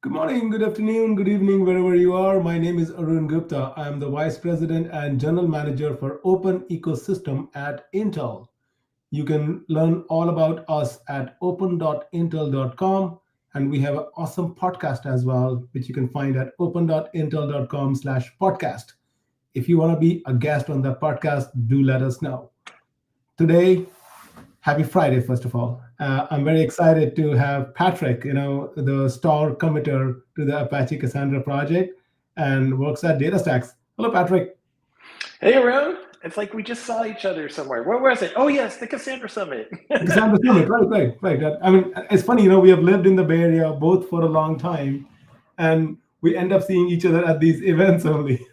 Good morning, good afternoon, good evening, wherever you are. My name is Arun Gupta. I am the Vice President and General Manager for Open Ecosystem at Intel. You can learn all about us at open.intel.com, and we have an awesome podcast as well, which you can find at open.intel.com/podcast. If you want to be a guest on that podcast, do let us know. Today, happy Friday, first of all. I'm very excited to have Patrick, the star committer to the Apache Cassandra project and works at DataStax. Hello, Patrick. Hey, Arun. It's like we just saw each other somewhere. Where was it? Oh, yes, the Cassandra Summit. Cassandra Summit, right. I mean, it's funny, we have lived in the Bay Area both for a long time, and we end up seeing each other at these events only.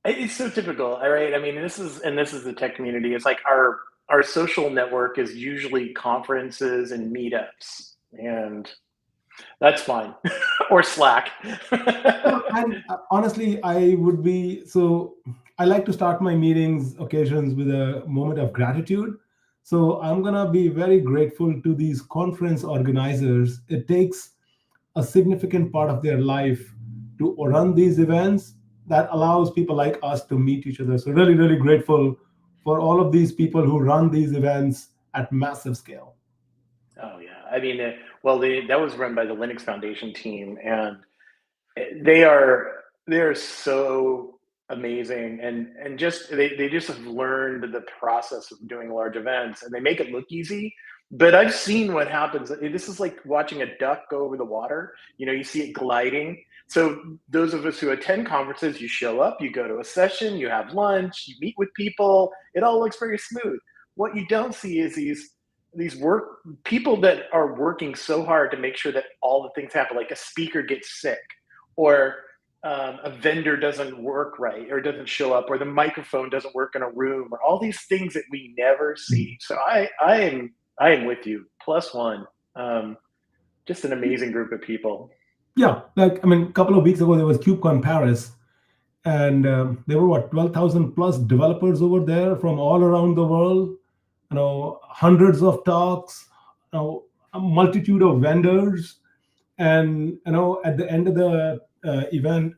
It's so typical, all right? I mean, this is the tech community. It's like our social network is usually conferences and meetups, and that's fine. Or Slack. And honestly, I like to start my meetings occasions with a moment of gratitude. So I'm going to be very grateful to these conference organizers. It takes a significant part of their life to run these events that allows people like us to meet each other. So really, really grateful for all of these people who run these events at massive scale. Oh, yeah. I mean, that was run by the Linux Foundation team, and they are so amazing, and just they just have learned the process of doing large events, and they make it look easy. But I've seen what happens. This is like watching a duck go over the water. You see it gliding. So those of us who attend conferences, you show up, you go to a session, you have lunch, you meet with people. It all looks very smooth. What you don't see is these work people that are working so hard to make sure that all the things happen, like a speaker gets sick, or a vendor doesn't work right, or doesn't show up, or the microphone doesn't work in a room, or all these things that we never see. So I am with you. Plus one. Just an amazing group of people. Yeah, a couple of weeks ago, there was KubeCon Paris, and there were 12,000 plus developers over there from all around the world. Hundreds of talks, a multitude of vendors, and at the end of the event,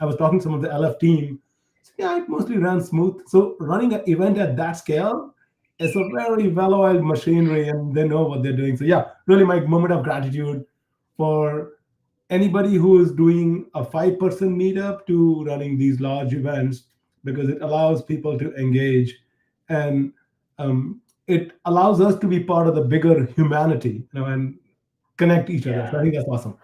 I was talking to some of the LF team. So, yeah, it mostly ran smooth. So running an event at that scale is a very well-oiled machinery, and they know what they're doing. So yeah, really my moment of gratitude for anybody who is doing a 5-person meetup to running these large events, because it allows people to engage, and it allows us to be part of the bigger humanity, and connect each other. So I think that's awesome.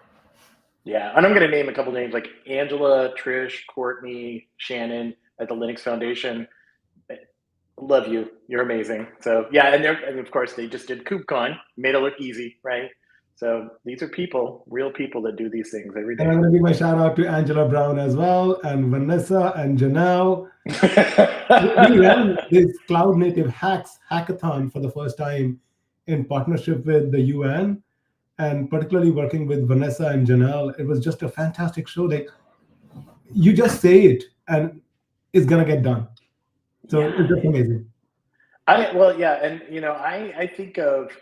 Yeah, and I'm going to name a couple names like Angela, Trish, Courtney, Shannon at the Linux Foundation. Love you. You're amazing. So yeah, and of course they just did KubeCon, made it look easy, right? So these are people, real people that do these things every day. And I'm going to give my shout out to Angela Brown as well, and Vanessa and Janelle. We ran this cloud native hackathon for the first time in partnership with the UN, and particularly working with Vanessa and Janelle. It was just a fantastic show. Like, you just say it and it's gonna get done. So Yeah. it's just amazing. I think of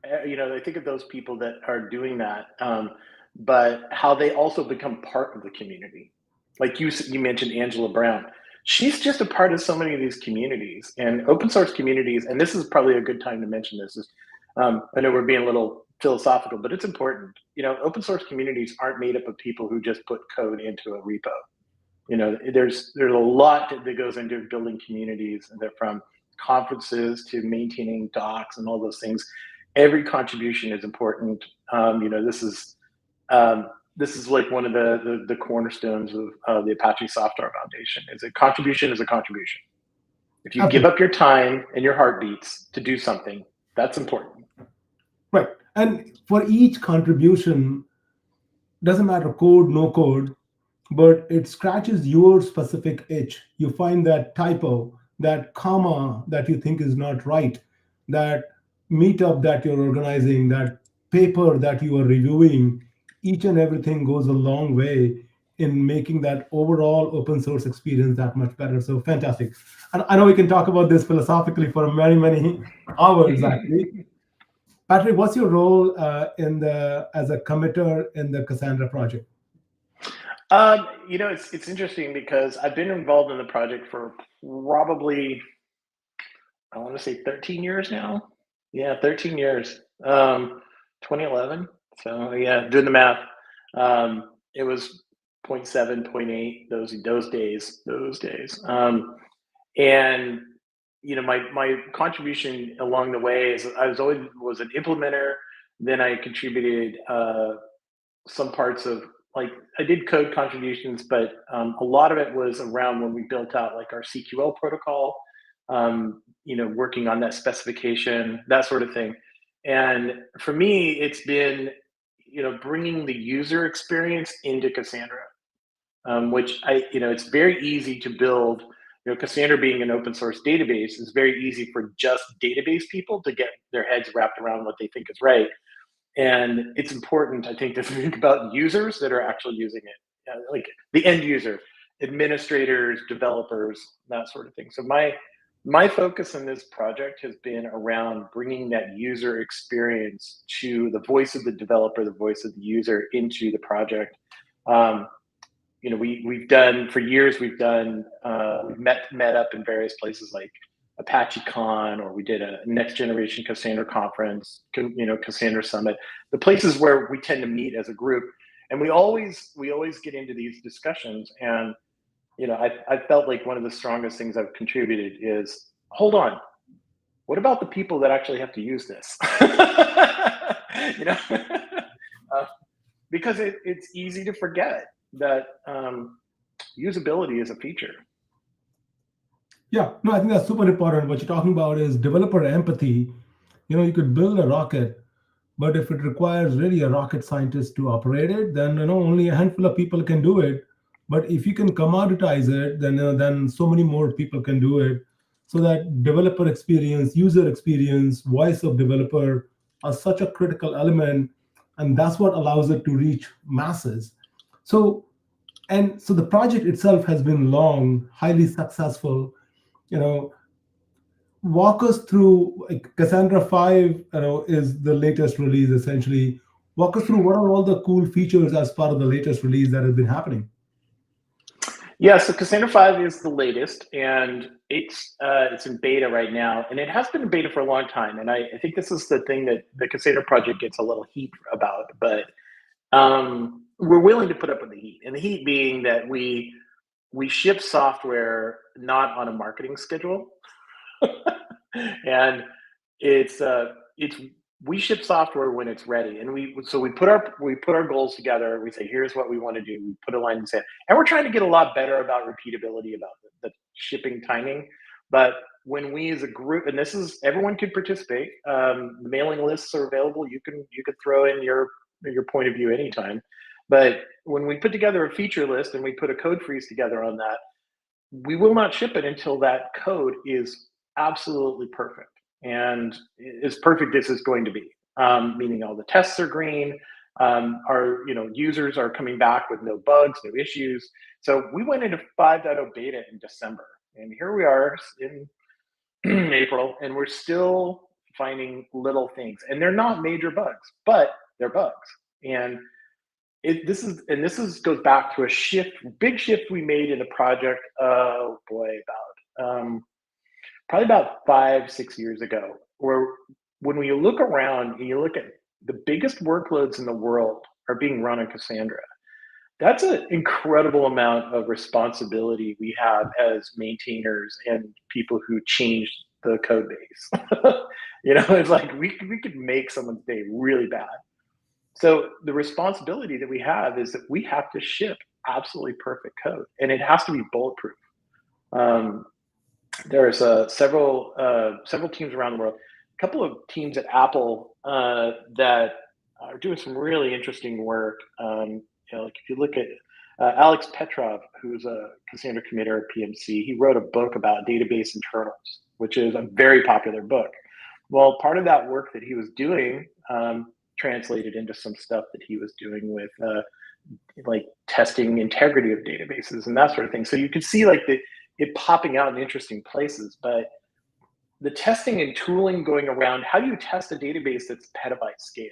I think of those people that are doing that, but how they also become part of the community. Like you mentioned Angela Brown. She's just a part of so many of these communities and open source communities. And this is probably a good time to mention this. I know we're being a little philosophical, but it's important. Open source communities aren't made up of people who just put code into a repo. There's a lot that goes into building communities, and they're from conferences to maintaining docs and all those things. Every contribution is important. This is like one of the cornerstones of the Apache Software Foundation. Is a contribution is a contribution. If you give up your time and your heartbeats to do something, that's important. Right. And for each contribution, doesn't matter code, no code, but it scratches your specific itch. You find that typo, that comma that you think is not right, that meetup that you're organizing, that paper that you are reviewing. Each and everything goes a long way in making that overall open source experience that much better. So fantastic. And I know we can talk about this philosophically for many, many hours, actually. Patrick, what's your role as a committer in the Cassandra project? It's interesting because I've been involved in the project for probably, I want to say 13 years now. Yeah, 13 years. 2011. So yeah, doing the math. It was point 0.7, point 0.8 those days. And my contribution along the way is I was an implementer. Then I contributed some parts of, like, I did code contributions, but a lot of it was around when we built out like our CQL protocol, working on that specification, that sort of thing. And for me, it's been, bringing the user experience into Cassandra, which it's very easy to build. Cassandra being an open source database is very easy for just database people to get their heads wrapped around what they think is right. And it's important, I think, to think about users that are actually using it, like the end user, administrators, developers, that sort of thing. So my focus in this project has been around bringing that user experience to the voice of the developer, the voice of the user into the project. We've done for years. We've met up in various places like Apache Con, or we did a next generation Cassandra conference, Cassandra Summit, the places where we tend to meet as a group. And we always get into these discussions. And, I felt like one of the strongest things I've contributed is, hold on, what about the people that actually have to use this? you know, because it's easy to forget that usability is a feature. Yeah, no, I think that's super important. What you're talking about is developer empathy. You could build a rocket, but if it requires really a rocket scientist to operate it, then only a handful of people can do it. But if you can commoditize it, then so many more people can do it. So that developer experience, user experience, voice of developer are such a critical element, and that's what allows it to reach masses. So so the project itself has been long, highly successful. You know, walk us through, like, Cassandra 5, is the latest release essentially. Walk us through what are all the cool features as part of the latest release that has been happening. Yeah, so Cassandra 5 is the latest, and it's in beta right now, and it has been in beta for a long time. And I think this is the thing that the Cassandra project gets a little heat about, but we're willing to put up with the heat, and the heat being that we ship software not on a marketing schedule. And it's we ship software when it's ready, and we put our goals together. We say, here's what we want to do. We put a line in the sand, and we're trying to get a lot better about repeatability, about the shipping timing. But when we as a group, and this is, everyone could participate, the mailing lists are available. You could throw in your point of view anytime. But when we put together a feature list and we put a code freeze together on that, we will not ship it until that code is absolutely perfect, and as perfect as it's going to be. Meaning all the tests are green, our users are coming back with no bugs, no issues. So we went into 5.0 beta in December, and here we are in April, and we're still finding little things, and they're not major bugs, but they're bugs. And this is goes back to a big shift we made in the project. Oh boy, probably about 5-6 years ago, where when we look around and you look at the biggest workloads in the world are being run on Cassandra. That's an incredible amount of responsibility we have as maintainers and people who change the code base. It's like we could make someone's day really bad. So the responsibility that we have is that we have to ship absolutely perfect code, and it has to be bulletproof. There's several teams around the world, a couple of teams at Apple that are doing some really interesting work. Like if you look at Alex Petrov, who's a Cassandra committer at PMC, he wrote a book about database internals, which is a very popular book. Well, part of that work that he was doing translated into some stuff that he was doing with like testing integrity of databases and that sort of thing. So you can see like it popping out in interesting places. But the testing and tooling going around, how do you test a database that's petabyte scale?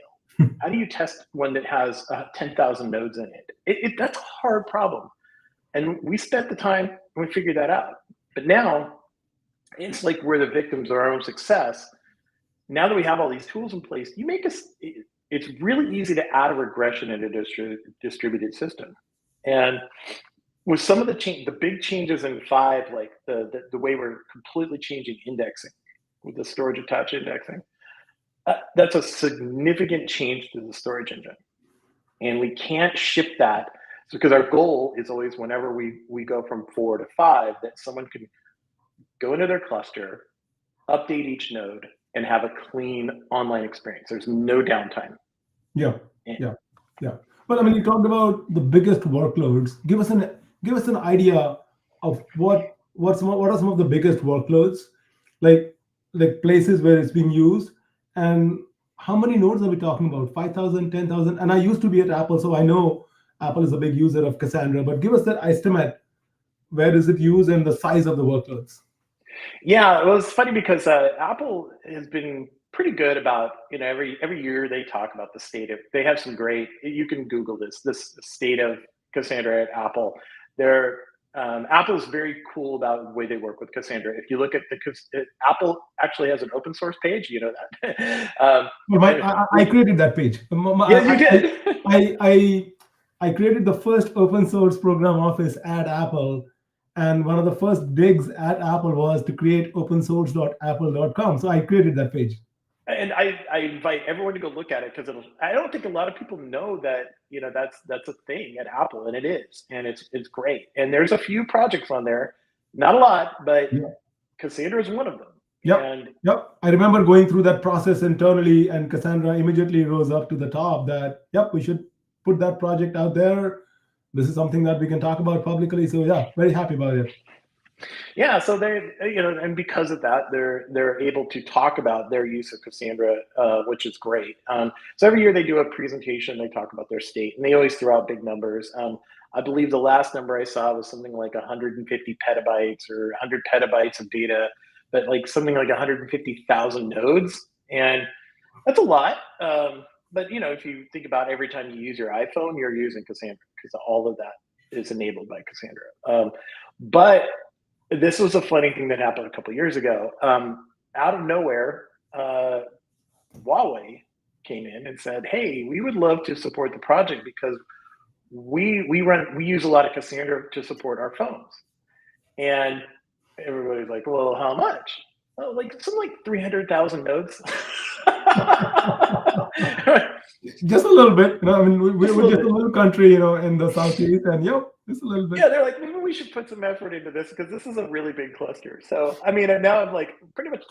How do you test one that has 10,000 nodes in it? That's a hard problem. And we spent the time and we figured that out. But now it's like we're the victims of our own success. Now that we have all these tools in place, it's really easy to add a regression in a distributed system. And with some of the big changes in 5, like the way we're completely changing indexing with the storage attached indexing, that's a significant change to the storage engine. And we can't ship that because our goal is always whenever we go from 4 to 5, that someone can go into their cluster, update each node, and have a clean online experience. There's no downtime. Yeah, yeah, yeah. Well, I mean, you talked about the biggest workloads. Give us an idea of what are some of the biggest workloads, like places where it's being used, and how many nodes are we talking about? 5,000, 10,000. And I used to be at Apple, so I know Apple is a big user of Cassandra. But give us that estimate. Where is it used and the size of the workloads? Yeah, well, it's funny because Apple has been pretty good about, every year they talk about the state of. They have some great. You can Google this state of Cassandra at Apple. Apple's very cool about the way they work with Cassandra. If you look at Apple actually has an open source page. You know that. Well, I created that page. Yes, you did. I created the first open source program office at Apple, and one of the first digs at Apple was to create opensource.apple.com. So I created that page. And I invite everyone to go look at it because I don't think a lot of people know that that's a thing at Apple, and it is, and it's great. And there's a few projects on there, not a lot, but Yeah. Cassandra is one of them. Yep. And Yep. I remember going through that process internally, and Cassandra immediately rose up to the top that, yep, we should put that project out there. This is something that we can talk about publicly. So yeah, very happy about it. yeah, so and because of that, they're able to talk about their use of Cassandra, which is great. So every year they do a presentation, they talk about their state, and they always throw out big numbers. I believe the last number I saw was something like 150 petabytes or 100 petabytes of data, but like something like 150,000 nodes, and that's a lot. But if you think about every time you use your iPhone, you're using Cassandra because all of that is enabled by Cassandra. But this was a funny thing that happened a couple of years ago. Out of nowhere, Huawei came in and said, "Hey, we would love to support the project because we use a lot of Cassandra to support our phones." And everybody's like, "Well, how much?" Oh, like 300,000 nodes. Just a little bit. I mean, we're Just a little just a bit. little country, in the southeast, and yep, just a little bit. Yeah, they're like, maybe we should put some effort into this because this is a really big cluster. So, I mean, and now I'm like, pretty much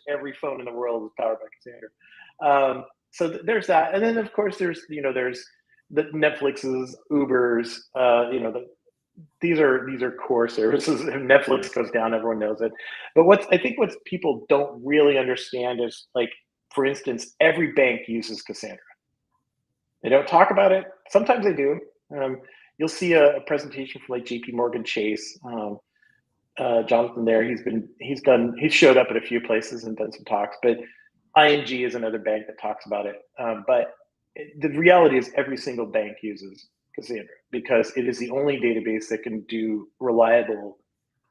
every phone in the world is powered by Cassandra. So there's that, and then of course there's the Netflixes, Ubers. These are core services. If Netflix goes down, everyone knows it. But what people don't really understand is, like, for instance, every bank uses Cassandra. They don't talk about it. Sometimes they do. You'll see a presentation from like JP Morgan Chase. Jonathan there, he's showed up at a few places and done some talks, but ING is another bank that talks about it. But the reality is every single bank uses Cassandra because it is the only database that can do reliable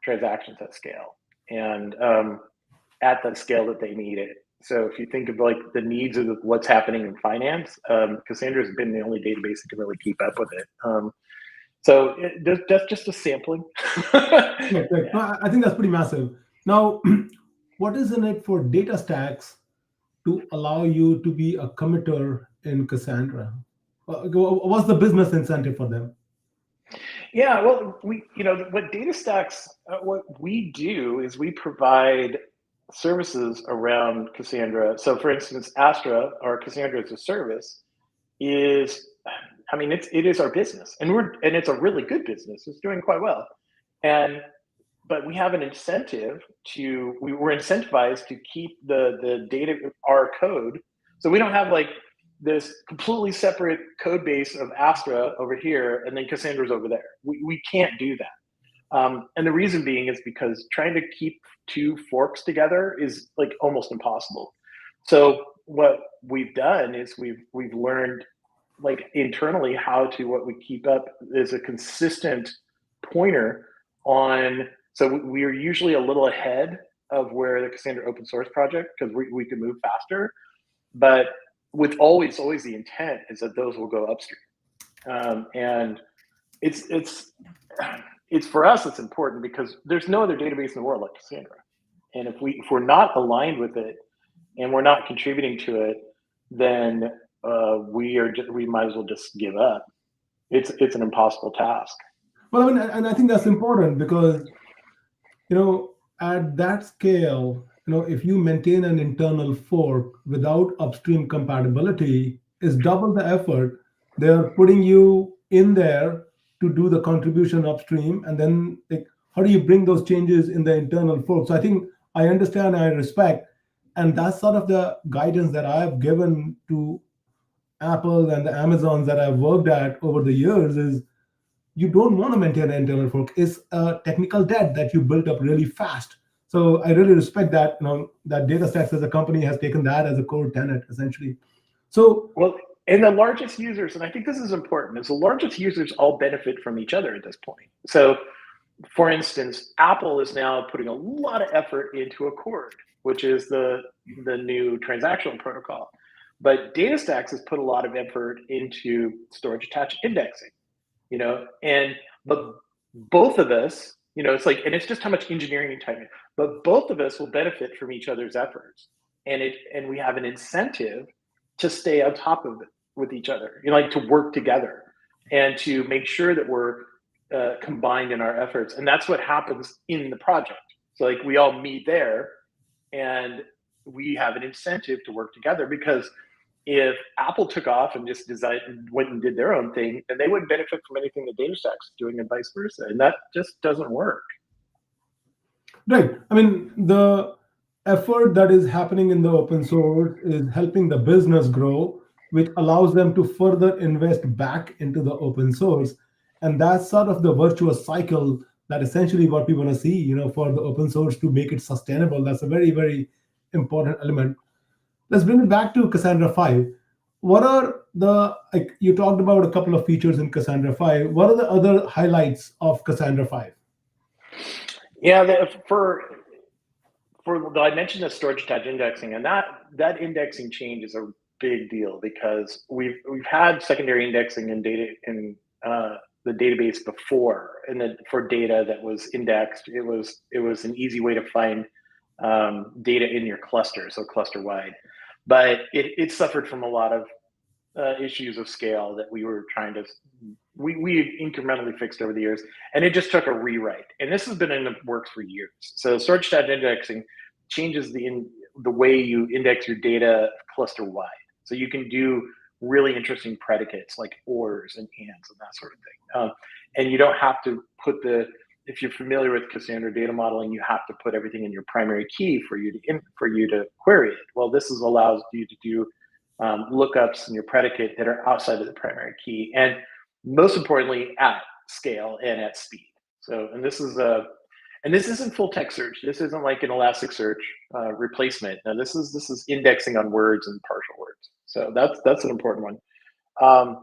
transactions at scale and at the scale that they need it. So if you think of like the needs of what's happening in finance, Cassandra has been the only database that can really keep up with it. So that's just a sampling. Right, right. Yeah. No, I think that's pretty massive. Now, what is in it for data stacks to allow you to be a committer in Cassandra? What's the business incentive for them? Yeah, well, what data stacks, what we do is we provide services around Cassandra. So, for instance, Astra or Cassandra as a service is, I mean, it is our business, and it's a really good business. It's doing quite well, but we have an incentive we're incentivized to keep the data, our code. So we don't have like this completely separate code base of Astra over here and then Cassandra's over there. We can't do that. And the reason being is because trying to keep two forks together is like almost impossible. So what we've done is we've learned like internally how to what we keep up is a consistent pointer on. So we are usually a little ahead of where the Cassandra open source project, because we can move faster, but with always the intent is that those will go upstream. And it's it's for us it's important because there's no other database in the world like Cassandra, and if we're not aligned with it and we're not contributing to it, then we might as well just give up. It's an impossible task. Well, I mean, and I think that's important because, at that scale, if you maintain an internal fork without upstream compatibility, is double the effort. They're putting you in there to do the contribution upstream, and then like, how do you bring those changes in the internal fork? So I think I understand, I respect, and that's sort of the guidance that I've given to Apple and the Amazons that I've worked at over the years is you don't want to maintain an internal fork. It's a technical debt that you built up really fast. So I really respect that, that DataStax as a company has taken that as a core tenet, essentially. So, Well, and the largest users, and I think this is important, is the largest users all benefit from each other at this point. So for instance, Apple is now putting a lot of effort into Accord, which is the new transactional protocol. But DataStax has put a lot of effort into storage attached indexing, and but both of us, it's like, and it's just how much engineering time, but both of us will benefit from each other's efforts, and we have an incentive to stay on top of it with each other, like to work together and to make sure that we're combined in our efforts, and that's what happens in the project. So like we all meet there, and we have an incentive to work together because if Apple took off and just went and did their own thing, then they wouldn't benefit from anything that DataStax is doing, and vice versa, and that just doesn't work. right. I mean, the effort that is happening in the open source is helping the business grow, which allows them to further invest back into the open source. And that's sort of the virtuous cycle that essentially what we want to see, for the open source to make it sustainable. That's a very, very important element. Let's bring it back to Cassandra 5. What are like you talked about a couple of features in Cassandra 5. What are the other highlights of Cassandra 5? Yeah, I mentioned the storage attached indexing, and that indexing change is a big deal because we've had secondary indexing in the database before, and then for data that was indexed, it was an easy way to find data in your cluster, so cluster wide. But it suffered from a lot of issues of scale that we were trying to we incrementally fixed over the years, and it just took a rewrite. And this has been in the works for years. So storage attached indexing changes the way you index your data cluster wide. So you can do really interesting predicates like ors and ands and that sort of thing. And you don't have to put if you're familiar with Cassandra data modeling, you have to put everything in your primary key for you to query it. Well, this allows you to do lookups in your predicate that are outside of the primary key, and most importantly, at scale and at speed. So, and this isn't full text search. This isn't like an Elasticsearch replacement. Now, this is indexing on words and partial words. So that's an important one.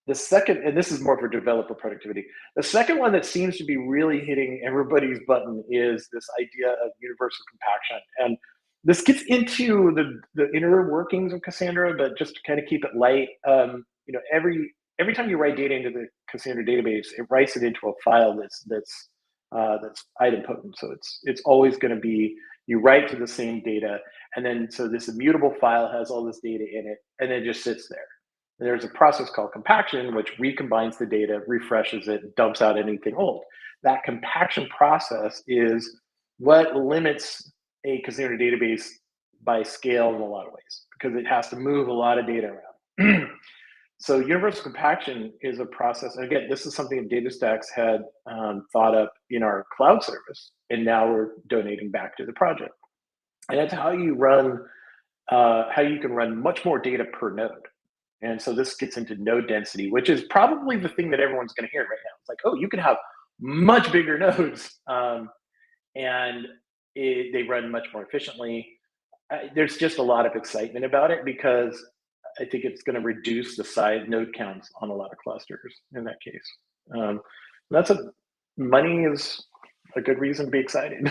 The second, and this is more for developer productivity, the second one that seems to be really hitting everybody's button is this idea of universal compaction. And this gets into the inner workings of Cassandra, but just to kind of keep it light, every time you write data into the Cassandra database, it writes it into a file that's idempotent. So it's always going to be, you write to the same data, and then so this immutable file has all this data in it, and it just sits there. And there's a process called compaction, which recombines the data, refreshes it, dumps out anything old. That compaction process is what limits a Cassandra database by scale in a lot of ways, because it has to move a lot of data around. So universal compaction is a process. And again, this is something that DataStax had thought up in our cloud service, and now we're donating back to the project. And that's how you can run much more data per node. And so this gets into node density, which is probably the thing that everyone's going to hear right now. It's like, oh, you can have much bigger nodes, and they run much more efficiently. There's just a lot of excitement about it because I think it's going to reduce the size node counts on a lot of clusters in that case. That's a money is a good reason to be excited.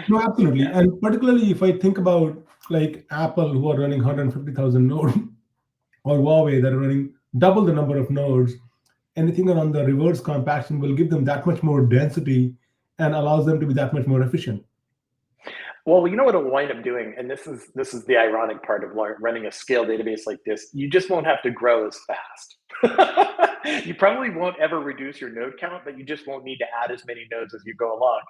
No, absolutely. Yeah. And particularly if I think about like Apple, who are running 150,000 nodes, or Huawei that are running double the number of nodes, anything around the reverse compaction will give them that much more density and allows them to be that much more efficient. Well, you know what it'll wind up doing, and this is the ironic part of running a scale database like this. You just won't have to grow as fast. You probably won't ever reduce your node count, but you just won't need to add as many nodes as you go along.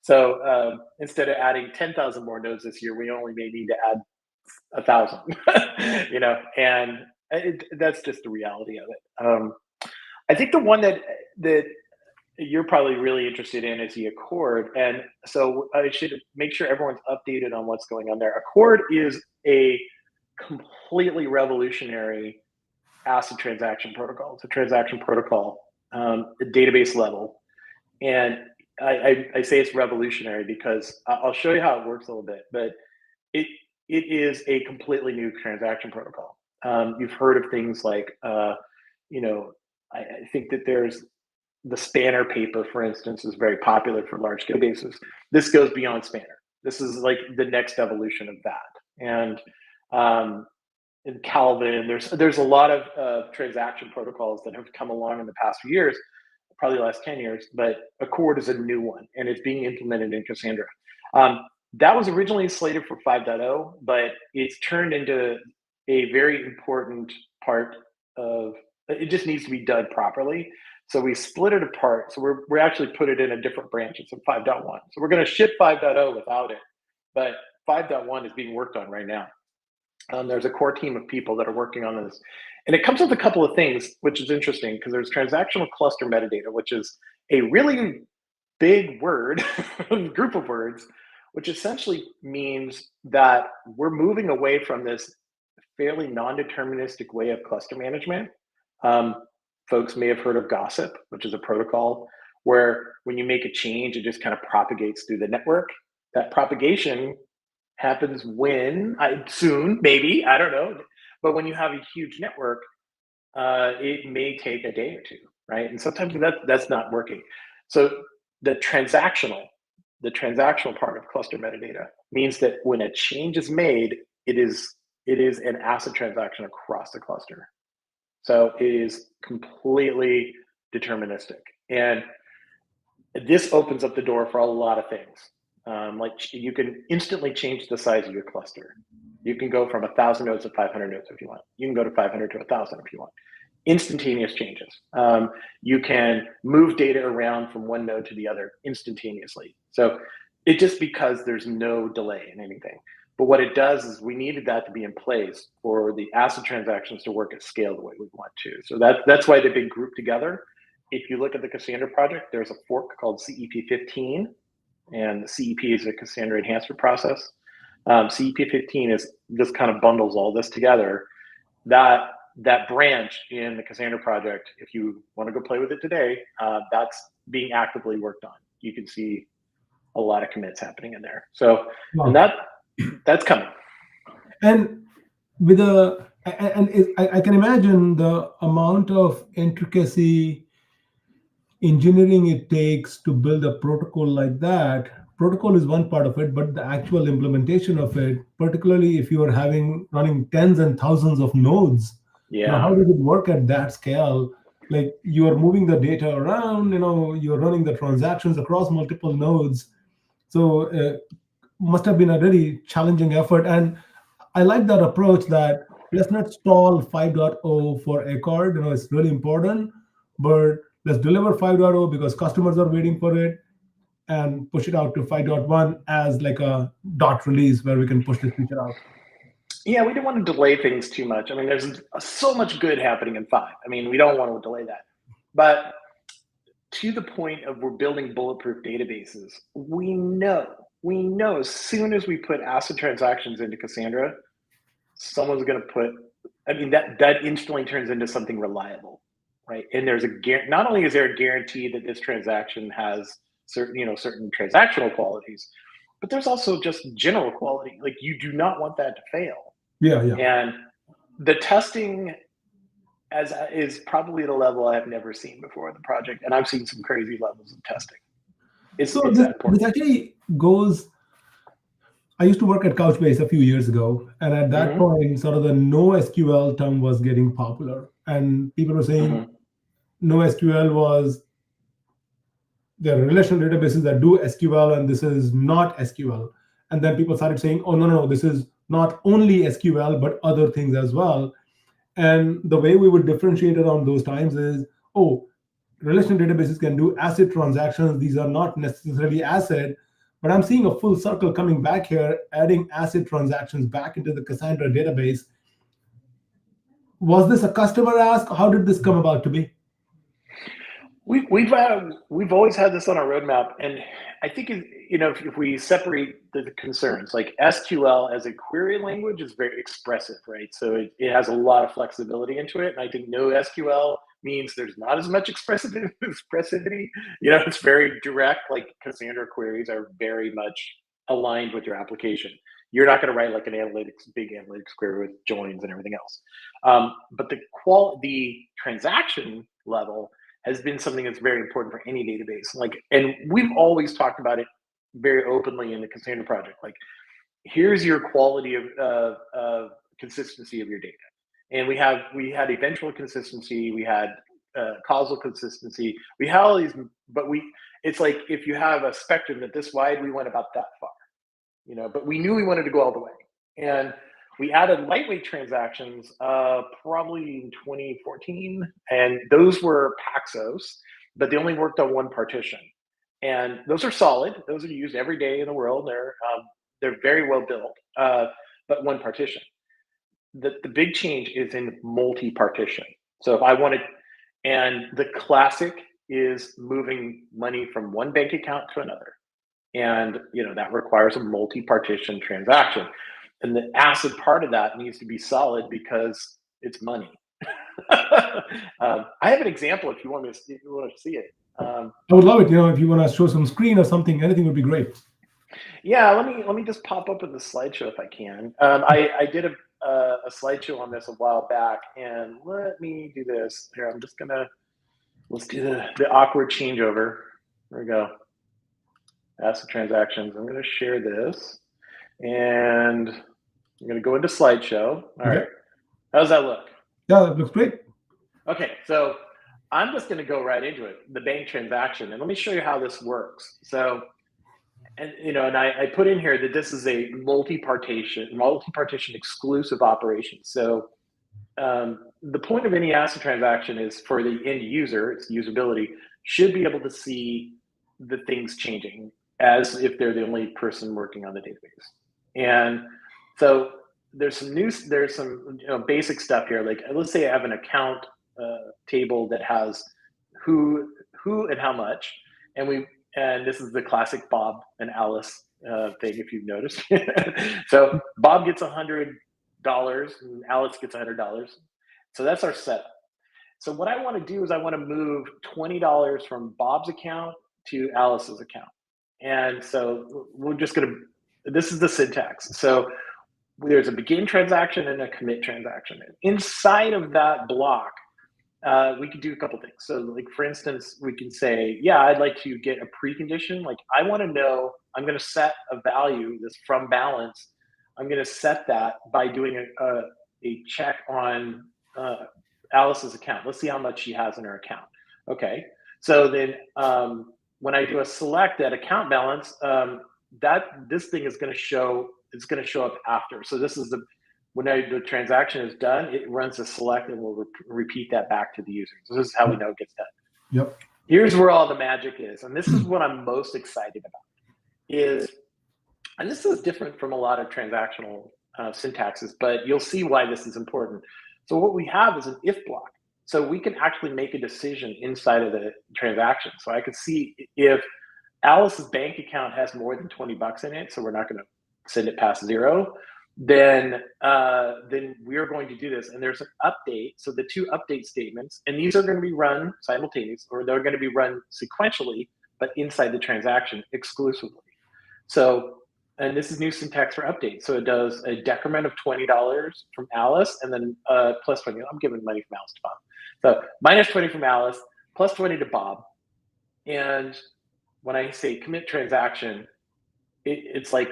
So instead of adding 10,000 more nodes this year, we only may need to add 1,000. And that's just the reality of it. I think the one that you're probably really interested in is the Accord. And so I should make sure everyone's updated on what's going on there. Accord is a completely revolutionary ACID transaction protocol. It's a transaction protocol, at database level. And I say it's revolutionary because I'll show you how it works a little bit, but it it is a completely new transaction protocol. You've heard of things like, you know, I think that there's the Spanner paper, for instance, is very popular for large scale bases. This goes beyond Spanner. This is like the next evolution of that. And in Calvin, there's a lot of transaction protocols that have come along in the past few years, probably the last 10 years, but Accord is a new one and it's being implemented in Cassandra. That was originally slated for 5.0, but it's turned into a very important part of it. Just needs to be done properly. So we split it apart. So we're actually put it in a different branch. It's a 5.1. So we're going to ship 5.0 without it, but 5.1 is being worked on right now. There's a core team of people that are working on this. And it comes with a couple of things, which is interesting because there's transactional cluster metadata, which is a really big word, group of words, which essentially means that we're moving away from this fairly non-deterministic way of cluster management. Folks may have heard of Gossip, which is a protocol where when you make a change, it just kind of propagates through the network. That propagation happens soon, maybe, I don't know. But when you have a huge network, it may take a day or two, right? And sometimes that's not working. So the transactional part of cluster metadata means that when a change is made, it is an ACID transaction across the cluster. So it is completely deterministic. And this opens up the door for a lot of things. Like you can instantly change the size of your cluster. You can go from 1,000 nodes to 500 nodes if you want. You can go to 500 to 1,000 if you want. Instantaneous changes. You can move data around from one node to the other instantaneously. So it just because there's no delay in anything. But what it does is we needed that to be in place for the ACID transactions to work at scale the way we want to. So that's why they've been grouped together. If you look at the Cassandra project, there's a fork called CEP15, and the CEP is a Cassandra enhancement process. CEP15 is just kind of bundles all this together. That branch in the Cassandra project, if you want to go play with it today, that's being actively worked on. You can see a lot of commits happening in there. So, and that's coming. And with I can imagine the amount of intricacy engineering it takes to build a protocol like that. Protocol is one part of it, but the actual implementation of it, particularly if you are running tens and thousands of nodes, how does it work at that scale? Like you are moving the data around, you're running the transactions across multiple nodes. So must have been a really challenging effort. And I like that approach that let's not stall 5.0 for Accord. It's really important, but let's deliver 5.0 because customers are waiting for it and push it out to 5.1 as like a dot release where we can push this feature out. Yeah, we didn't want to delay things too much. I mean, there's so much good happening in 5. I mean, we don't want to delay that. But to the point of we're building bulletproof databases, we know as soon as we put ACID transactions into Cassandra, someone's going to that instantly turns into something reliable. right? And there's not only is there a guarantee that this transaction has certain transactional qualities, but there's also just general quality. Like you do not want that to fail. Yeah, yeah. And the testing is probably at a level I've never seen before in the project, and I've seen some crazy levels of testing. It's So it's this that this important. actually goes. I used to work at Couchbase a few years ago, and at that Hmm. point, sort of the NoSQL term was getting popular, and people were saying Hmm. NoSQL was there are relational databases that do SQL, and this is not SQL. And then people started saying, "Oh, no, no, no, this is not only SQL but other things as well." And the way we would differentiate around those times is, oh, relational databases can do ACID transactions. These are not necessarily ACID, but I'm seeing a full circle coming back here, adding ACID transactions back into the Cassandra database. Was this a customer ask? How did this come about to be? We've always had this on our roadmap, and I think if we separate the concerns, like SQL as a query language is very expressive, right? So it has a lot of flexibility into it, and I think NoSQL means there's not as much expressivity. It's very direct. Like Cassandra queries are very much aligned with your application. You're not going to write like an big analytics query with joins and everything else. But the transaction level has been something that's very important for any database. And we've always talked about it very openly in the Cassandra project. Like, here's your quality of consistency of your data. And we had eventual consistency, we had causal consistency, we had all these, but it's like if you have a spectrum that this wide, we went about that far, but we knew we wanted to go all the way. And we added lightweight transactions probably in 2014, and those were Paxos, but they only worked on one partition. And those are solid; those are used every day in the world. They're very well built, but one partition. The big change is in multi-partition. So if I wanted, and the classic is moving money from one bank account to another, and that requires a multi-partition transaction, and the ACID part of that needs to be solid because it's money. I have an example if you want to see it. I would love it. If you want to show some screen or something, anything would be great. Yeah, let me just pop up in the slideshow if I can. I did a slideshow on this a while back, and let me do this here. Let's do the awkward changeover. There we go. ACID transactions. I'm gonna share this, and I'm gonna go into slideshow. All Okay. right, how does that look? Yeah, that looks great. Okay, so I'm just gonna go right into it, the bank transaction, and let me show you how this works. So, and I put in here that this is a multi-partition exclusive operation. So the point of any ACID transaction is for the end user, its usability, should be able to see the things changing as if they're the only person working on the database. And so there's some basic stuff here. Like let's say I have an account table that has who and how much, and this is the classic Bob and Alice thing, if you've noticed. So Bob gets $100 and Alice gets $100. So that's our setup. So what I want to do is I want to move $20 from Bob's account to Alice's account. And so we're just going to, this is the syntax. So there's a begin transaction and a commit transaction. Inside of that block, we could do a couple things. So like, for instance, we can say, yeah, I'd like to get a precondition. Like I want to know, I'm going to set a value, this from balance. I'm going to set that by doing a check on Alice's account. Let's see how much she has in her account. Okay. So then when I do a select at account balance, this thing is going to show, it's going to show up after. So this is when the transaction is done, it runs a select and we'll repeat that back to the user. So this is how we know it gets done. Yep. Here's where all the magic is. And this is what I'm most excited about and this is different from a lot of transactional syntaxes, but you'll see why this is important. So what we have is an if block. So we can actually make a decision inside of the transaction. So I could see if Alice's bank account has more than $20 in it, so we're not going to send it past zero. then we're going to do this. And there's an update. So the two update statements, and these are going to be run simultaneously, or they're going to be run sequentially, but inside the transaction exclusively. So, and this is new syntax for update. So it does a decrement of $20 from Alice, and then plus 20. I'm giving money from Alice to Bob. So minus 20 from Alice, plus 20 to Bob. And when I say commit transaction, it's like,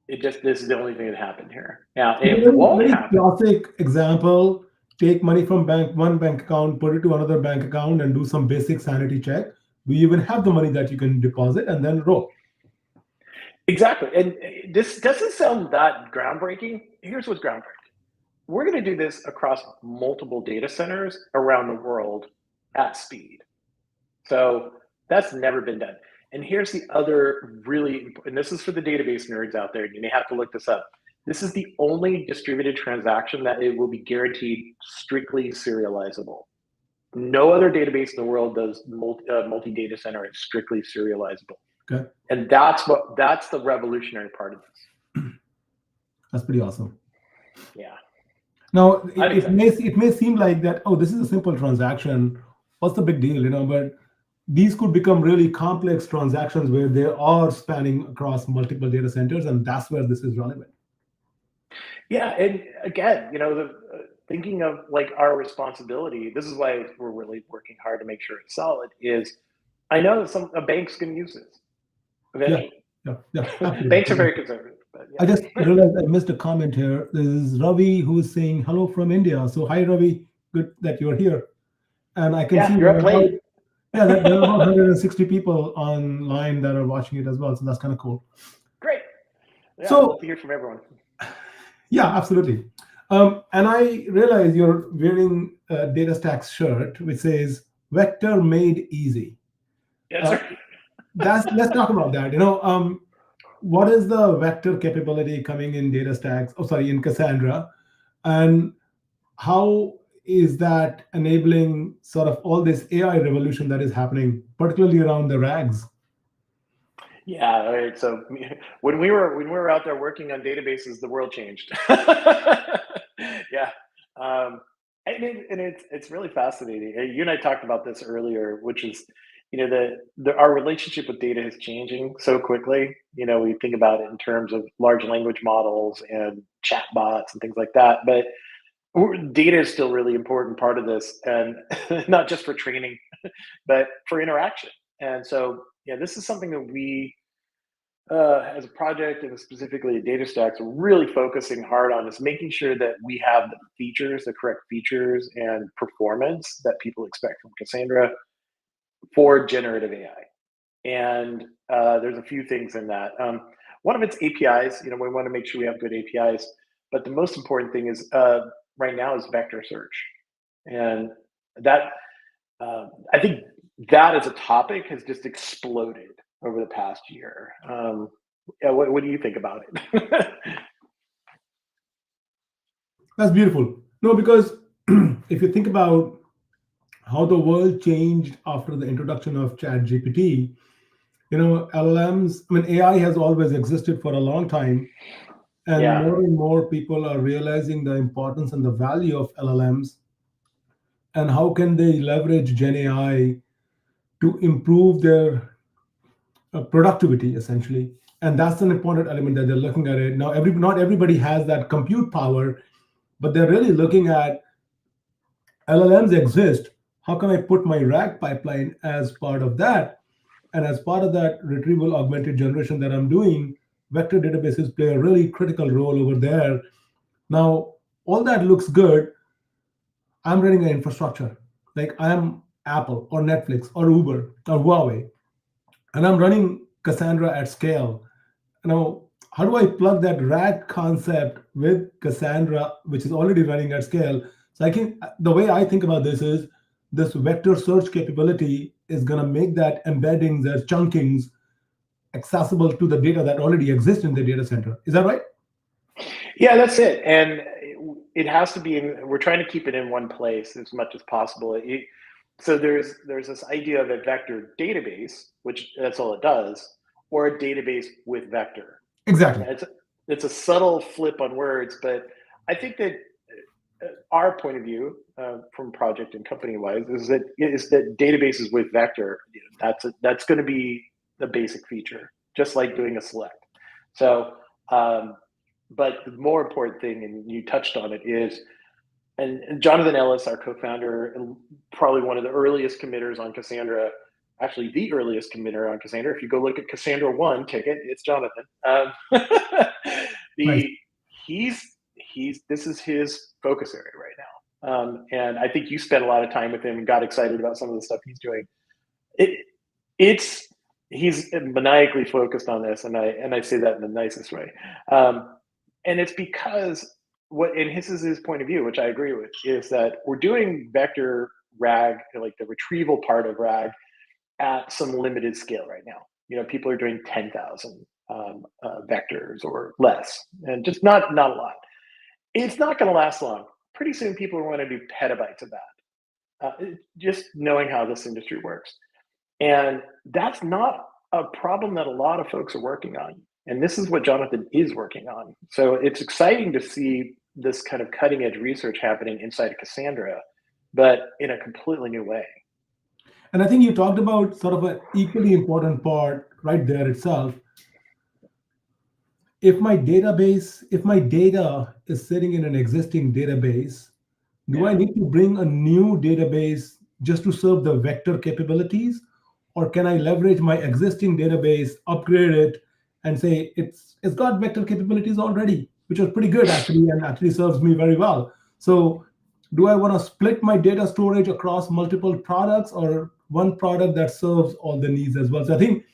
this is the only thing that happened here. Now, it Very, won't very happen. classic example. Take money from one bank account, put it to another bank account, and do some basic sanity check. Do you even have the money that you can deposit, and then roll? Exactly. And this doesn't sound that groundbreaking. Here's what's groundbreaking. We're going to do this across multiple data centers around the world at speed. So that's never been done. And here's the other really, and this is for the database nerds out there, you may have to look this up. This is the only distributed transaction that it will be guaranteed strictly serializable. No other database in the world does multi-data center. It's strictly serializable. Okay. And that's the revolutionary part of this. That's pretty awesome. Yeah. Now, it may seem like that, oh, this is a simple transaction. What's the big deal, But these could become really complex transactions where they are spanning across multiple data centers, and that's where this is relevant. Yeah, and again, thinking of like our responsibility, this is why we're really working hard to make sure it's solid, is I know that a bank's going to use this eventually. Yeah, absolutely. Banks are very conservative. But yeah. I just realized I missed a comment here. This is Ravi who's saying hello from India. So hi, Ravi. Good that you're here. And I can see you're up late. There are about 160 people online that are watching it as well. So that's kind of cool. Great. Yeah, so, I'd love to hear from everyone. Yeah, absolutely. And I realize you're wearing a DataStax shirt, which says "Vector Made Easy." Yes, sir. Let's talk about that. What is the vector capability coming in DataStax? In Cassandra, and how is that enabling sort of all this AI revolution that is happening, particularly around the RAGs? Yeah. All right. So when we were out there working on databases, the world changed. Yeah. And it's really fascinating. You and I talked about this earlier, which is, our relationship with data is changing so quickly. We think about it in terms of large language models and chatbots and things like that, but data is still a really important part of this, and not just for training, but for interaction. And so, yeah, this is something that we, as a project and specifically at DataStax, are really focusing hard on, is making sure that we have the correct features and performance that people expect from Cassandra for generative AI. And there's a few things in that. One of its APIs, we want to make sure we have good APIs, but the most important thing is right now is vector search. And that, I think that as a topic has just exploded over the past year. What do you think about it? That's beautiful. No, because if you think about how the world changed after the introduction of ChatGPT, LLMs, AI has always existed for a long time. And Yeah. more and more people are realizing the importance and the value of LLMs, and how can they leverage Gen AI to improve their productivity, essentially. And that's an important element that they're looking at it. Now, not everybody has that compute power, but they're really looking at LLMs exist. How can I put my RAG pipeline as part of that? And as part of that retrieval-augmented generation that I'm doing, vector databases play a really critical role over there. Now, all that looks good. I'm running an infrastructure. Like I am Apple or Netflix or Uber or Huawei, and I'm running Cassandra at scale. Now, how do I plug that RAG concept with Cassandra, which is already running at scale? So the way I think about this is this vector search capability is going to make that embeddings as chunkings accessible to the data that already exists in the data center. Is that right? Yeah, that's it. And it has to be we're trying to keep it in one place as much as possible. So there's this idea of a vector database, which that's all it does, or a database with vector. Exactly. it's a subtle flip on words, but I think that our point of view from project and company wise is that databases with vector, that's going to be the basic feature, just like doing a select. So, but the more important thing, and you touched on it, is and Jonathan Ellis, our co-founder, and probably one of the earliest committers on Cassandra, actually the earliest committer on Cassandra. If you go look at Cassandra 1 ticket, it's Jonathan. Nice. The he's this is his focus area right now, and I think you spent a lot of time with him and got excited about some of the stuff he's doing. It's he's maniacally focused on this, and I say that in the nicest way, and it's because and this is his point of view, which I agree with, is that we're doing vector RAG, like the retrieval part of RAG, at some limited scale right now. People are doing 10,000 vectors or less, and just not a lot. It's not going to last long. Pretty soon, people are going to do petabytes of that. Just knowing how this industry works, and that's not a problem that a lot of folks are working on. And this is what Jonathan is working on. So it's exciting to see this kind of cutting edge research happening inside of Cassandra, but in a completely new way. And I think you talked about sort of an equally important part right there itself. If my data is sitting in an existing database, do I need to bring a new database just to serve the vector capabilities? Or can I leverage my existing database, upgrade it, and say it's got vector capabilities already, which is pretty good actually, and actually serves me very well. So do I want to split my data storage across multiple products, or one product that serves all the needs as well? So I think,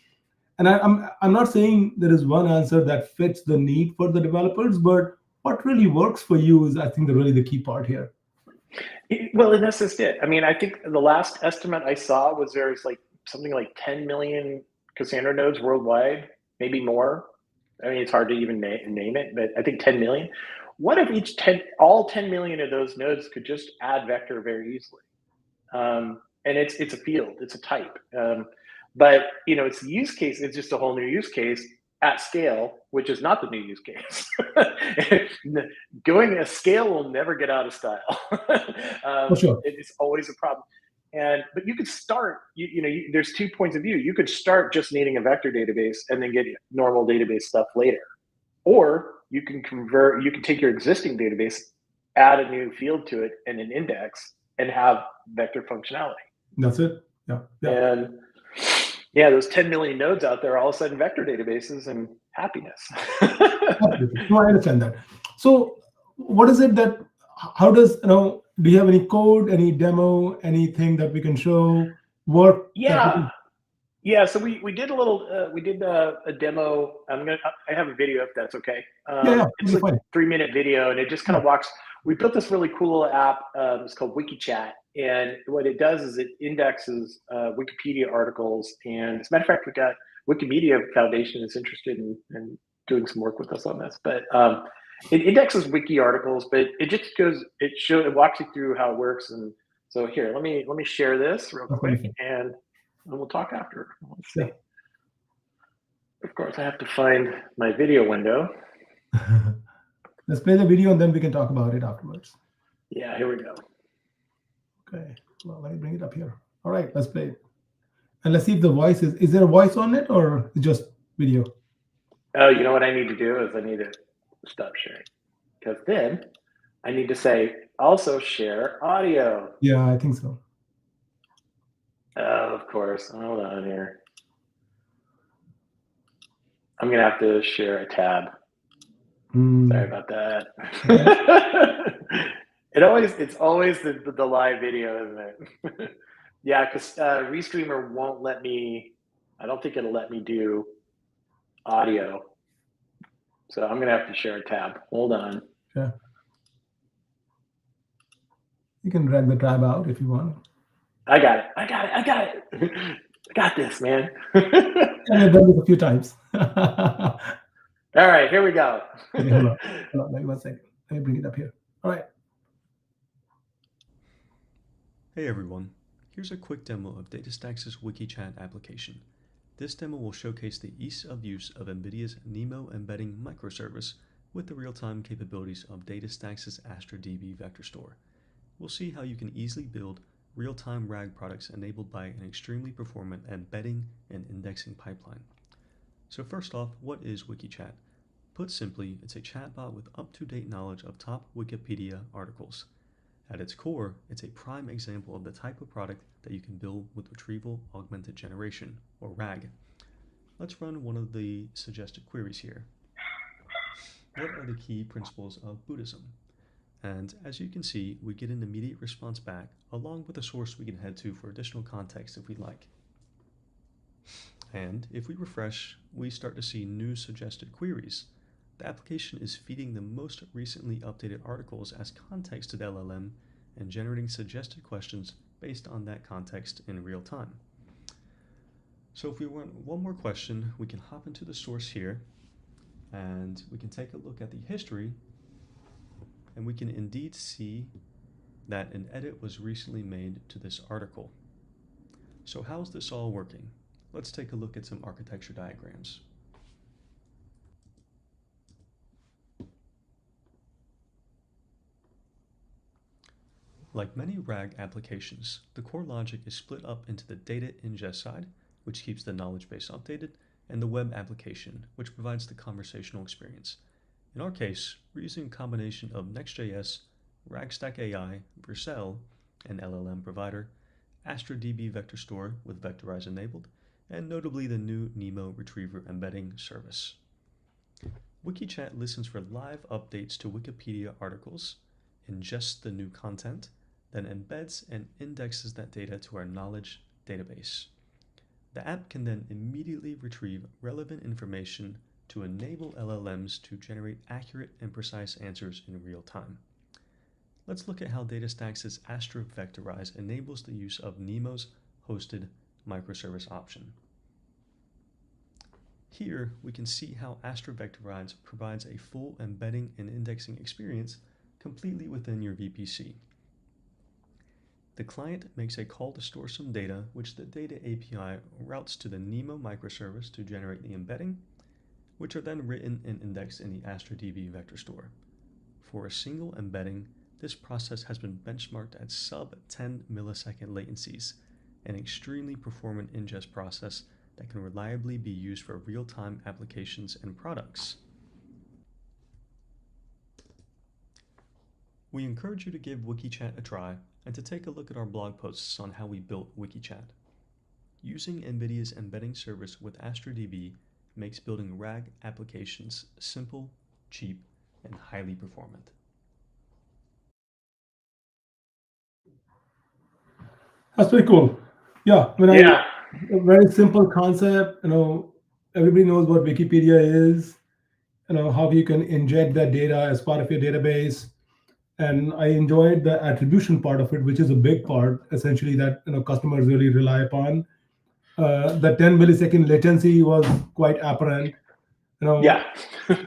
and I'm not saying there is one answer that fits the need for the developers, but what really works for you is, I think, the key part here. Well, and that's just it. I mean, I think the last estimate I saw was there's like something like 10 million Cassandra nodes worldwide, maybe more. I mean, it's hard to even name it, but I think 10 million. What if all 10 million of those nodes could just add vector very easily? And it's a field, it's a type. But it's the use case. It's just a whole new use case at scale, which is not the new use case. Going at scale will never get out of style. For sure. It's always a problem. But you could start. There's 2 points of view. You could start just needing a vector database and then get normal database stuff later, or you can convert. You can take your existing database, add a new field to it and an index, and have vector functionality. That's it. Yeah. And those 10 million nodes out there, all of a sudden vector databases and happiness. No, I understand that. So what is it that, how does, do you have any code, any demo, anything that we can show work? Yeah. So we did a little, we did a demo. I have a video if that's okay. It's like a 3-minute video, and it just kind of walks. We built this really cool app. It's called WikiChat. And what it does is it indexes Wikipedia articles. And as a matter of fact, we got Wikimedia Foundation is interested in doing some work with us on this. But it indexes wiki articles, but it just it walks you through how it works. And so here, let me share this real quick, and we'll talk after. Let's see. Of course, I have to find my video window. Let's play the video and then we can talk about it afterwards. Yeah, here we go. Okay, well, let me bring it up here. All right, let's play it. And let's see if the voice is there a voice on it or just video? Oh, you know what I need to do is I need to stop sharing, because then I need to say also share audio. Yeah, I think so. Oh, of course. Hold on here. I'm going to have to share a tab. Sorry about that. It's always the live video, isn't it? Yeah, because Restreamer won't let me. I don't think it'll let me do audio. So I'm going to have to share a tab. Hold on. Yeah. You can drag the tab out if you want. I got it. I got this, man. I've done this a few times. All right, here we go. Okay, hold on. Let me 1 second. Let me bring it up here. All right. Hey everyone, here's a quick demo of DataStax' WikiChat application. This demo will showcase the ease of use of NVIDIA's NeMo embedding microservice with the real-time capabilities of DataStax's Astra DB vector store. We'll see how you can easily build real-time RAG products enabled by an extremely performant embedding and indexing pipeline. So first off, what is WikiChat? Put simply, it's a chatbot with up-to-date knowledge of top Wikipedia articles. At its core, it's a prime example of the type of product that you can build with Retrieval-Augmented Generation, or RAG. Let's run one of the suggested queries here. What are the key principles of Buddhism? And as you can see, we get an immediate response back, along with a source we can head to for additional context if we'd like. And if we refresh, we start to see new suggested queries. The application is feeding the most recently updated articles as context to the LLM and generating suggested questions based on that context in real time. So if we want one more question, we can hop into the source here and we can take a look at the history, and we can indeed see that an edit was recently made to this article. So how's this all working? Let's take a look at some architecture diagrams. Like many RAG applications, the core logic is split up into the data ingest side, which keeps the knowledge base updated, and the web application, which provides the conversational experience. In our case, we're using a combination of Next.js, RagStack AI, Vercel, an LLM provider, Astra DB vector store with Vectorize enabled, and notably the new NeMo retriever embedding service. WikiChat listens for live updates to Wikipedia articles, ingests the new content, then embeds and indexes that data to our knowledge database. The app can then immediately retrieve relevant information to enable LLMs to generate accurate and precise answers in real time. Let's look at how DataStax's Astra Vectorize enables the use of NeMo's hosted microservice option. Here, we can see how Astra Vectorize provides a full embedding and indexing experience completely within your VPC. The client makes a call to store some data, which the Data API routes to the NeMo microservice to generate the embedding, which are then written and indexed in the Astra DB vector store. For a single embedding, this process has been benchmarked at sub 10 millisecond latencies, an extremely performant ingest process that can reliably be used for real-time applications and products. We encourage you to give WikiChat a try and to take a look at our blog posts on how we built WikiChat. Using NVIDIA's embedding service with Astra DB makes building RAG applications simple, cheap, and highly performant. That's pretty cool. Yeah, Yeah. a very simple concept. Everybody knows what Wikipedia is. How you can inject that data as part of your database. And I enjoyed the attribution part of it, which is a big part, essentially, that customers really rely upon. The 10 millisecond latency was quite apparent. Yeah.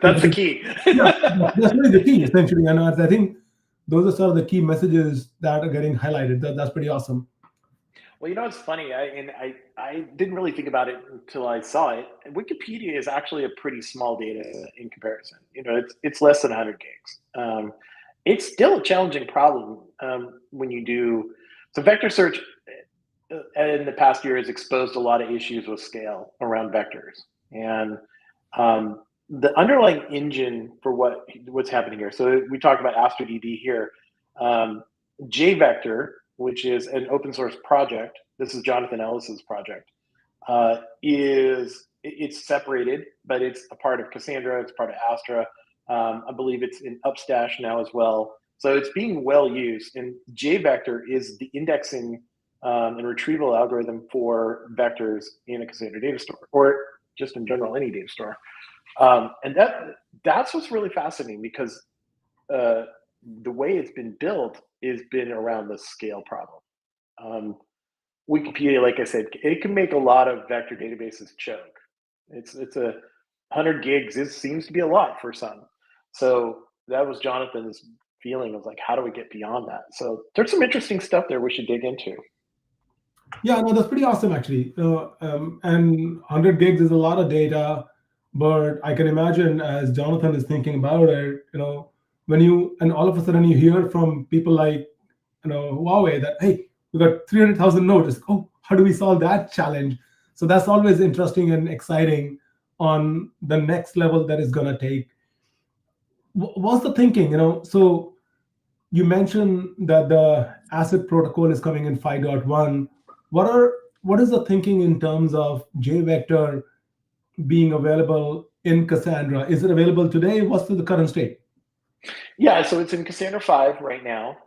That's the key. Yeah, that's really the key, essentially. And I think those are sort of the key messages that are getting highlighted. That's pretty awesome. Well, it's funny. I didn't really think about it until I saw it. Wikipedia is actually a pretty small data in comparison. It's less than 100 gigs. It's still a challenging problem when you do. So vector search in the past year has exposed a lot of issues with scale around vectors, and the underlying engine for what's happening here. So we talk about Astra DB here. JVector, which is an open source project, this is Jonathan Ellis's project, it's separated, but it's a part of Cassandra, it's part of Astra. I believe it's in Upstash now as well. So it's being well used, and JVector is the indexing and retrieval algorithm for vectors in a Cassandra data store, or just in general, any data store. And that's what's really fascinating, because the way it's been built has been around the scale problem. Wikipedia, like I said, it can make a lot of vector databases choke. It's 100 gigs. It seems to be a lot for some. So that was Jonathan's feeling of like, how do we get beyond that? So there's some interesting stuff there we should dig into. Yeah, no, that's pretty awesome actually. And 100 gigs is a lot of data, but I can imagine as Jonathan is thinking about it, when you and all of a sudden you hear from people like Huawei that hey, we got 300,000 nodes. Oh, how do we solve that challenge? So that's always interesting and exciting on the next level that is gonna take. What's the thinking? So you mentioned that the ACID protocol is coming in 5.1. What is the thinking in terms of JVector being available in Cassandra? Is it available today? What's the current state? Yeah, so it's in Cassandra 5 right now,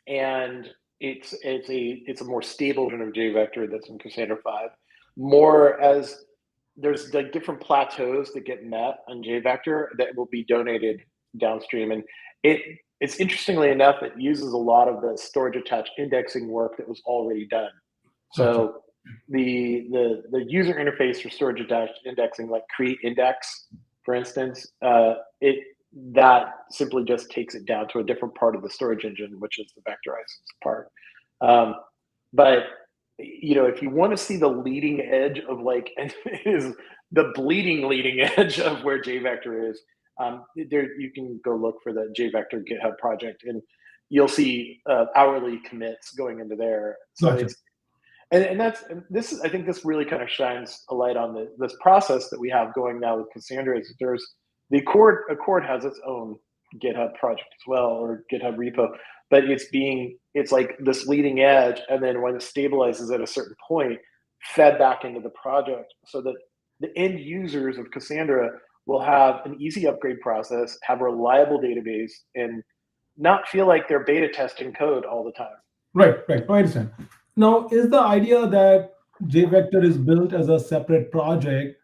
and it's a more stable version of JVector that's in Cassandra 5. More as there's like different plateaus that get met on JVector that will be donated downstream, and it's interestingly enough, it uses a lot of the storage attached indexing work that was already done. Gotcha. So the user interface for storage attached indexing, like create index, for instance, it that simply just takes it down to a different part of the storage engine, which is the vectorizes part. Um, but if you want to see the leading edge of and is the bleeding leading edge of where JVector is, there you can go look for the JVector GitHub project, and you'll see hourly commits going into there. So Gotcha. I think this really kind of shines a light on this process that we have going now with Cassandra. Is there's the Accord has its own GitHub project as well, or GitHub repo, but it's like this leading edge, and then when it stabilizes at a certain point, fed back into the project, so that the end users of Cassandra will have an easy upgrade process, have a reliable database, and not feel like they're beta testing code all the time. Right, right. I understand. Now, is the idea that JVector is built as a separate project,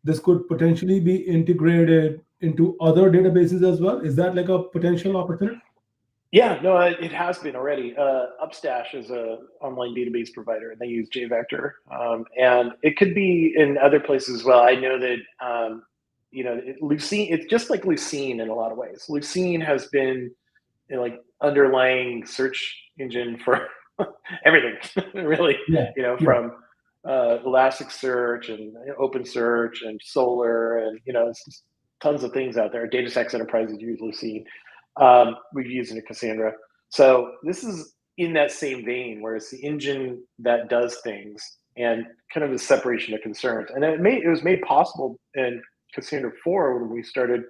this could potentially be integrated into other databases as well? Is that like a potential opportunity? Yeah, no, it has been already. Upstash is a online database provider, and they use JVector, and it could be in other places as well. I know that Lucene. It's just like Lucene in a lot of ways. Lucene has been like underlying search engine for everything, really. Yeah, yeah, From Elasticsearch and OpenSearch and Solr, and it's just tons of things out there. DataStax Enterprises use Lucene. We've used it in Cassandra. So this is in that same vein, where it's the engine that does things and kind of the separation of concerns. And it was made possible in Cassandra 4 when we started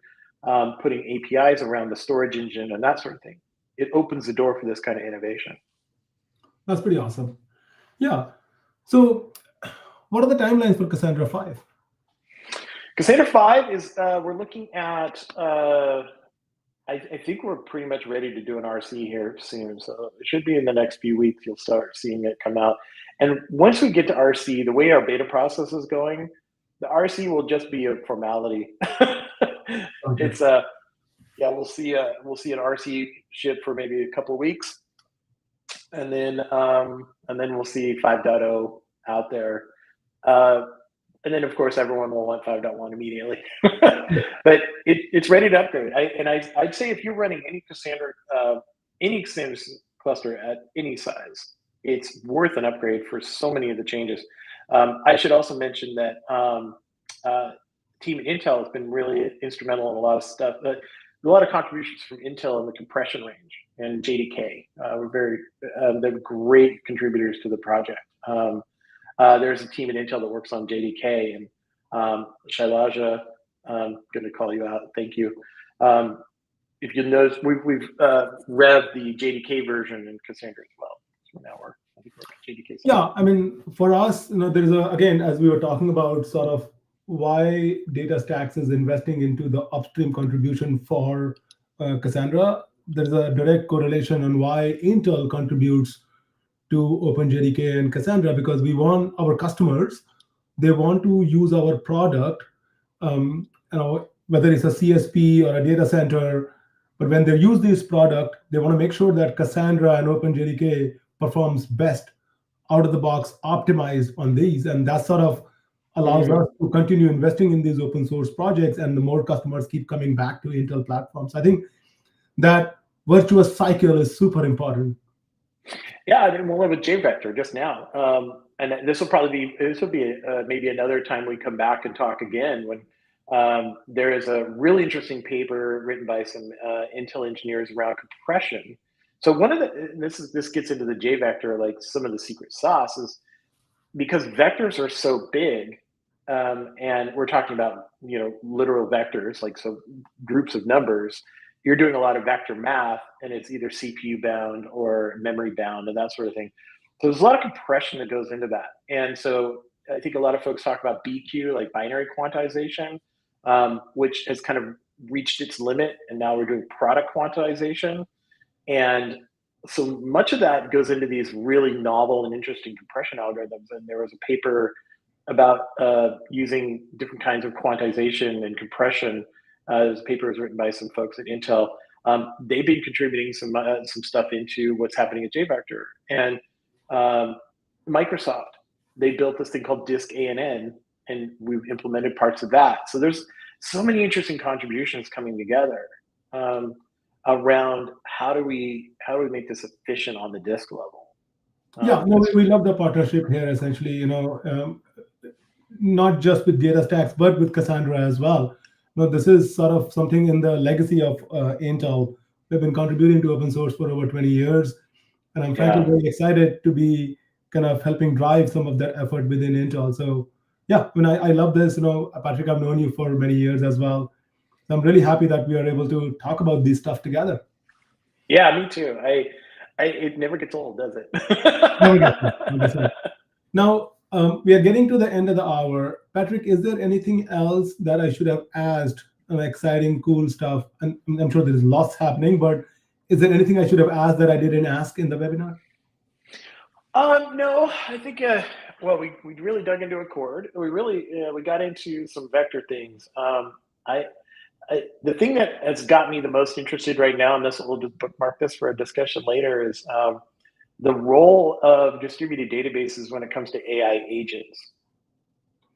putting APIs around the storage engine and that sort of thing. It opens the door for this kind of innovation. that's pretty awesome. Yeah. So, what are the timelines for Cassandra 5? Cassandra 5 is we're looking at. I think we're pretty much ready to do an RC here soon. So it should be in the next few weeks. You'll start seeing it come out. And once we get to RC, the way our beta process is going, the RC will just be a formality. Okay. It's we'll see an RC ship for maybe a couple of weeks, and then we'll see 5.0 out there. And then, of course, everyone will want 5.1 immediately. But it's ready to upgrade. I'd say if you're running any Cassandra cluster at any size, it's worth an upgrade for so many of the changes. I should also mention that team at Intel has been really instrumental in a lot of stuff. A lot of contributions from Intel in the compression range and JDK. They're great contributors to the project. There's a team at Intel that works on JDK, and Shailaja, I'm going to call you out. Thank you. If you notice, we've revved the JDK version in Cassandra as well. So now I think we're JDK. Yeah, I mean, for us, there is again, as we were talking about, sort of why DataStax is investing into the upstream contribution for Cassandra. There's a direct correlation on why Intel contributes to OpenJDK and Cassandra, because we want our customers, they want to use our product, whether it's a CSP or a data center, but when they use this product, they want to make sure that Cassandra and OpenJDK performs best out of the box, optimized on these. And that sort of allows us to continue investing in these open source projects, and the more customers keep coming back to Intel platforms. I think that virtuous cycle is super important. Yeah, I did one with JVector just now, and this will be maybe another time we come back and talk again when there is a really interesting paper written by some Intel engineers around compression. So one of the this gets into the JVector, like some of the secret sauce is because vectors are so big, and we're talking about literal vectors, like so groups of numbers. You're doing a lot of vector math, and it's either CPU bound or memory bound, and that sort of thing. So there's a lot of compression that goes into that, and so I think a lot of folks talk about BQ, like binary quantization, which has kind of reached its limit, and now we're doing product quantization. And so much of that goes into these really novel and interesting compression algorithms. And there was a paper about using different kinds of quantization and compression. This paper was written by some folks at Intel. They've been contributing some stuff into what's happening at JVector. And Microsoft, they built this thing called Disk ANN, and we've implemented parts of that. So there's so many interesting contributions coming together. Around how do we make this efficient on the disk level? Yeah, no, we love the partnership here. Essentially, not just with data stacks, but with Cassandra as well. This is sort of something in the legacy of Intel. We've been contributing to open source for over 20 years, and I'm frankly very excited to be kind of helping drive some of that effort within Intel. So yeah, I love this. Patrick, I've known you for many years as well. So I'm really happy that we are able to talk about this stuff together. Yeah, me too. It never gets old, does it? Never gets old, like I said. Now, we are getting to the end of the hour. Patrick, is there anything else that I should have asked? Exciting, cool stuff. And I'm sure there's lots happening, but is there anything I should have asked that I didn't ask in the webinar? No, I think, well, we really dug into a chord. We got into some vector things. The thing that has got me the most interested right now, and we'll just bookmark this for a discussion later, is the role of distributed databases when it comes to AI agents.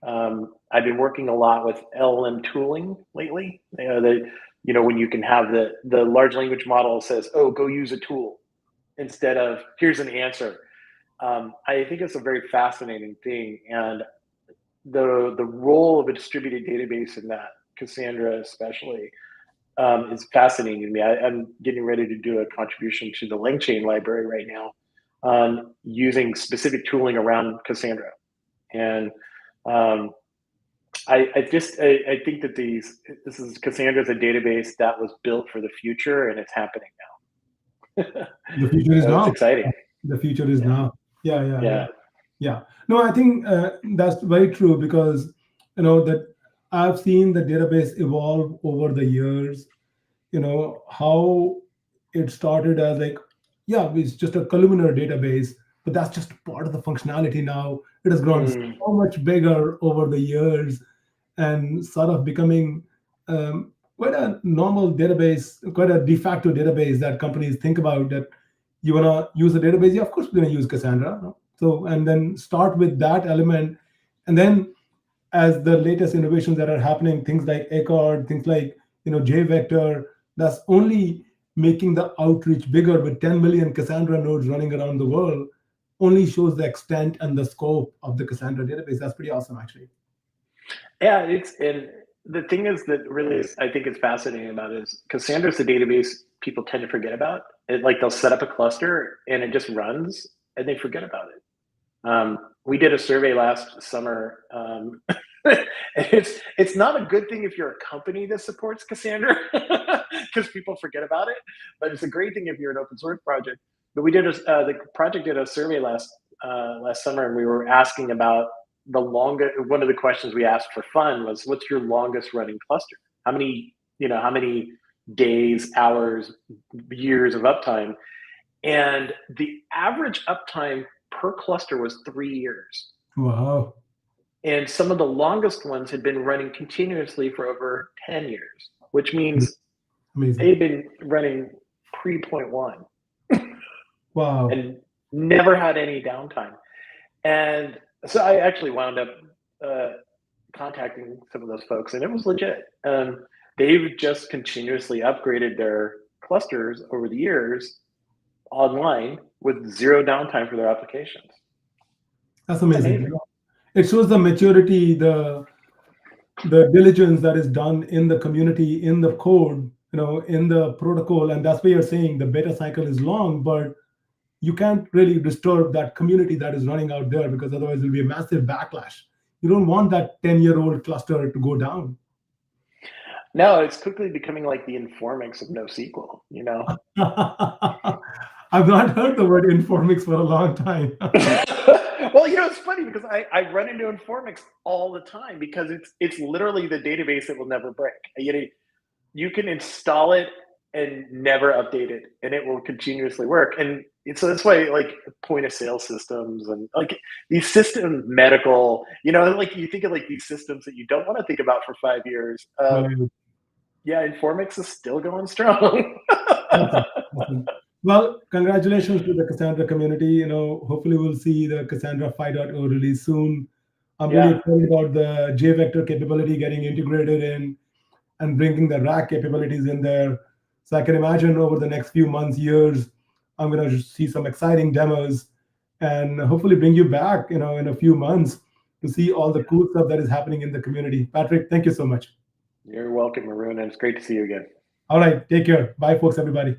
I've been working a lot with LLM tooling lately. When you can have the large language model says, "Oh, go use a tool," instead of "Here's an answer." I think it's a very fascinating thing, and the role of a distributed database in that, Cassandra especially, is fascinating to me. I'm getting ready to do a contribution to the LangChain library right now on using specific tooling around Cassandra. And I think that this is Cassandra's a database that was built for the future, and it's happening now. The future is So now. it's exciting. The future is now. Yeah. No, I think that's very true because that I've seen the database evolve over the years. How it started as it's just a columnar database, but that's just part of the functionality now. It has grown so much bigger over the years and sort of becoming quite a normal database, quite a de facto database that companies think about. That you want to use a database, yeah, of course we're going to use Cassandra. No? So, and then start with that element. And then as the latest innovations that are happening, things like Accord, things like JVector, that's only making the outreach bigger with 10 million Cassandra nodes running around the world, only shows the extent and the scope of the Cassandra database. That's pretty awesome, actually. Yeah, and the thing is that really I think it's fascinating about it is Cassandra's the database people tend to forget about. Like they'll set up a cluster and it just runs and they forget about it. We did a survey last summer. It's not a good thing if you're a company that supports Cassandra because people forget about it, but it's a great thing if you're an open source project. But the project did a survey last summer, and we were asking about one of the questions we asked for fun was, what's your longest running cluster? How many days, hours, years of uptime? And the average uptime per cluster was 3 years. Wow. And some of the longest ones had been running continuously for over 10 years, which means they've been running pre-0.1. Wow. And never had any downtime. And so I actually wound up contacting some of those folks, and it was legit. They've just continuously upgraded their clusters over the years, online with zero downtime for their applications. That's amazing. It shows the maturity, the diligence that is done in the community, in the code, in the protocol, and that's why you're saying the beta cycle is long, but you can't really disturb that community that is running out there, because otherwise there'll be a massive backlash. You don't want that 10-year-old cluster to go down. No, it's quickly becoming like the Informix of NoSQL, I've not heard the word Informix for a long time. Well, it's funny because I run into Informix all the time because it's literally the database that will never break. You can install it and never update it, and it will continuously work. And so that's why, like, point of sale systems and like these systems, medical, like you think of like these systems that you don't want to think about for 5 years. Yeah, Informix is still going strong. Awesome. Well, congratulations to the Cassandra community. Hopefully we'll see the Cassandra 5.0 release soon. I'm really excited about the JVector capability getting integrated in and bringing the RAG capabilities in there. So I can imagine over the next few months, years, I'm going to see some exciting demos and hopefully bring you back, in a few months to see all the cool stuff that is happening in the community. Patrick, thank you so much. You're welcome, Maroon, and it's great to see you again. All right, take care. Bye, folks, everybody.